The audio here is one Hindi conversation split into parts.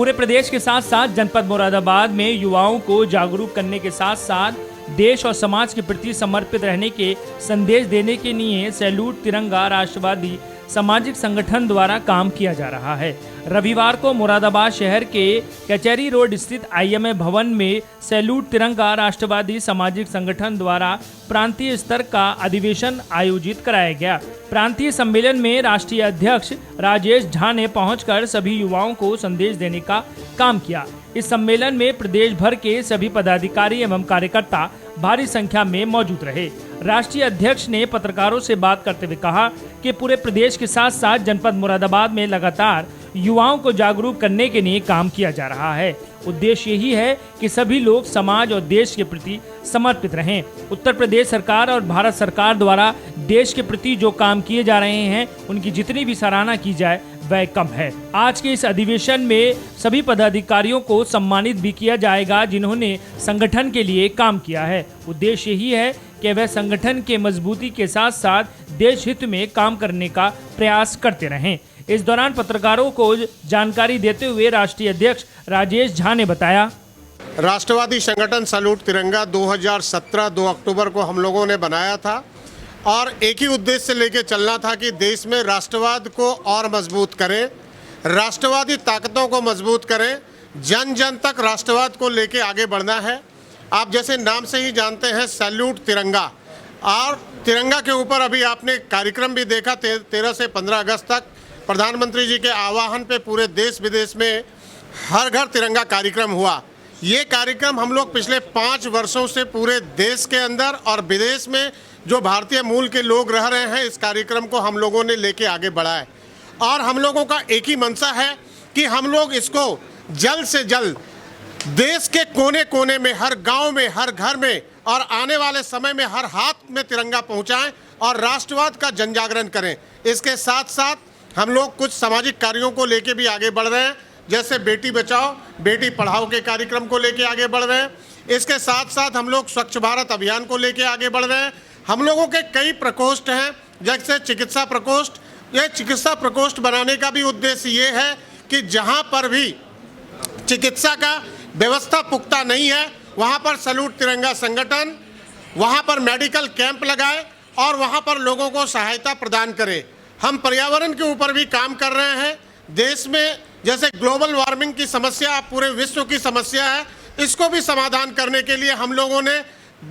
पूरे प्रदेश के साथ साथ जनपद मुरादाबाद में युवाओं को जागरूक करने के साथ साथ देश और समाज के प्रति समर्पित रहने के संदेश देने के लिए सैल्यूट तिरंगा राष्ट्रवादी सामाजिक संगठन द्वारा काम किया जा रहा है। रविवार को मुरादाबाद शहर के कचहरी रोड स्थित IMA भवन में सैल्यूट तिरंगा राष्ट्रवादी सामाजिक संगठन द्वारा प्रांतीय स्तर का अधिवेशन आयोजित कराया गया। प्रांतीय सम्मेलन में राष्ट्रीय अध्यक्ष राजेश झा ने पहुंचकर सभी युवाओं को संदेश देने का काम किया। इस सम्मेलन में प्रदेश भर के सभी पदाधिकारी एवं कार्यकर्ता भारी संख्या में मौजूद रहे। राष्ट्रीय अध्यक्ष ने पत्रकारों से बात करते हुए कहा कि पूरे प्रदेश के साथ साथ जनपद मुरादाबाद में लगातार युवाओं को जागरूक करने के लिए काम किया जा रहा है। उद्देश्य यही है कि सभी लोग समाज और देश के प्रति समर्पित रहें। उत्तर प्रदेश सरकार और भारत सरकार द्वारा देश के प्रति जो काम किए जा रहे हैं उनकी जितनी भी सराहना की जाए वह कम है। आज के इस अधिवेशन में सभी पदाधिकारियों को सम्मानित भी किया जाएगा जिन्होंने संगठन के लिए काम किया है। उद्देश्य यही है कि वह संगठन के मजबूती के साथ साथ देश हित में काम करने का प्रयास करते रहें। इस दौरान पत्रकारों को जानकारी देते हुए राष्ट्रीय अध्यक्ष राजेश झा ने बताया, राष्ट्रवादी संगठन सैल्यूट तिरंगा 2017 2 अक्टूबर को हम लोगों ने बनाया था और एक ही उद्देश्य से लेके चलना था कि देश में राष्ट्रवाद को और मजबूत करें, राष्ट्रवादी ताकतों को मजबूत करें, जन जन तक राष्ट्रवाद को लेके आगे बढ़ना है। आप जैसे नाम से ही जानते हैं सैल्यूट तिरंगा, और तिरंगा के ऊपर अभी आपने कार्यक्रम भी देखा 13 से 15 अगस्त तक प्रधानमंत्री जी के आह्वान पे पूरे देश विदेश में हर घर तिरंगा कार्यक्रम हुआ। ये कार्यक्रम हम लोग पिछले 5 वर्षों से पूरे देश के अंदर और विदेश में जो भारतीय मूल के लोग रह रहे हैं, इस कार्यक्रम को हम लोगों ने लेके आगे बढ़ाया और हम लोगों का एक ही मंशा है कि हम लोग इसको जल्द से जल्द देश के कोने कोने में, हर गांव में, हर घर में और आने वाले समय में हर हाथ में तिरंगा पहुंचाएं और राष्ट्रवाद का जन जागरण करें। इसके साथ साथ हम लोग कुछ सामाजिक कार्यों को लेके भी आगे बढ़ रहे हैं, जैसे बेटी बचाओ बेटी पढ़ाओ के कार्यक्रम को लेके आगे बढ़ रहे हैं। इसके साथ साथ हम लोग स्वच्छ भारत अभियान को लेके आगे बढ़ रहे हैं। हम लोगों के कई प्रकोष्ठ हैं, जैसे चिकित्सा प्रकोष्ठ। यह चिकित्सा प्रकोष्ठ बनाने का भी उद्देश्य ये है कि जहां पर भी चिकित्सा का व्यवस्था पुख्ता नहीं है, वहां पर सैल्यूट तिरंगा संगठन वहां पर मेडिकल कैंप लगाए और वहां पर लोगों को सहायता प्रदान करे। हम पर्यावरण के ऊपर भी काम कर रहे हैं। देश में जैसे ग्लोबल वार्मिंग की समस्या पूरे विश्व की समस्या है, इसको भी समाधान करने के लिए हम लोगों ने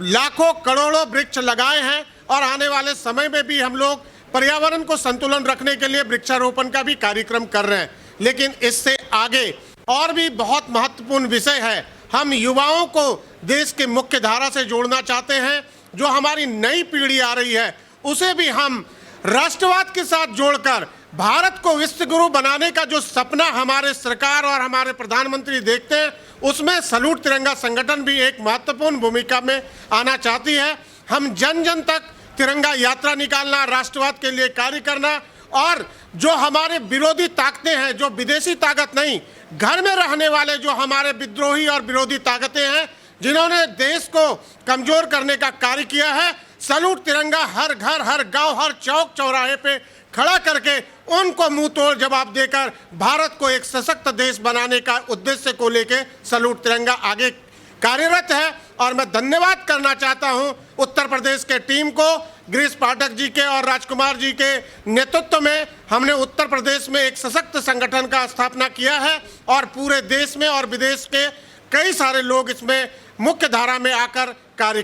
लाखों करोड़ों वृक्ष लगाए हैं और आने वाले समय में भी हम लोग पर्यावरण को संतुलन रखने के लिए वृक्षारोपण का भी कार्यक्रम कर रहे हैं। लेकिन इससे आगे और भी बहुत महत्वपूर्ण विषय है। हम युवाओं को देश के मुख्य धारा से जोड़ना चाहते हैं। जो हमारी नई पीढ़ी आ रही है उसे भी हम राष्ट्रवाद के साथ जोड़कर भारत को विश्व गुरु बनाने का जो सपना हमारे सरकार और हमारे प्रधानमंत्री देखते हैं, उसमें सैल्यूट तिरंगा संगठन भी एक महत्वपूर्ण भूमिका में आना चाहती है। हम जन जन तक तिरंगा यात्रा निकालना, राष्ट्रवाद के लिए कार्य करना और जो हमारे विरोधी ताकतें हैं, जो विदेशी ताकत नहीं, घर में रहने वाले जो हमारे विद्रोही और विरोधी ताकतें हैं, जिन्होंने देश को कमजोर करने का कार्य किया है, सैल्यूट तिरंगा हर घर, हर गांव, हर चौक चौराहे पे खड़ा करके उनको मुंह तोड़ जवाब देकर भारत को एक सशक्त देश बनाने का उद्देश्य को लेके सैल्यूट तिरंगा आगे कार्यरत है। और मैं धन्यवाद करना चाहता हूं उत्तर प्रदेश के टीम को, गिरीश पाठक जी के और राजकुमार जी के नेतृत्व में हमने उत्तर प्रदेश में एक सशक्त संगठन का स्थापना किया है और पूरे देश में और विदेश के कई सारे लोग इसमें मुख्य धारा में आकर कार्य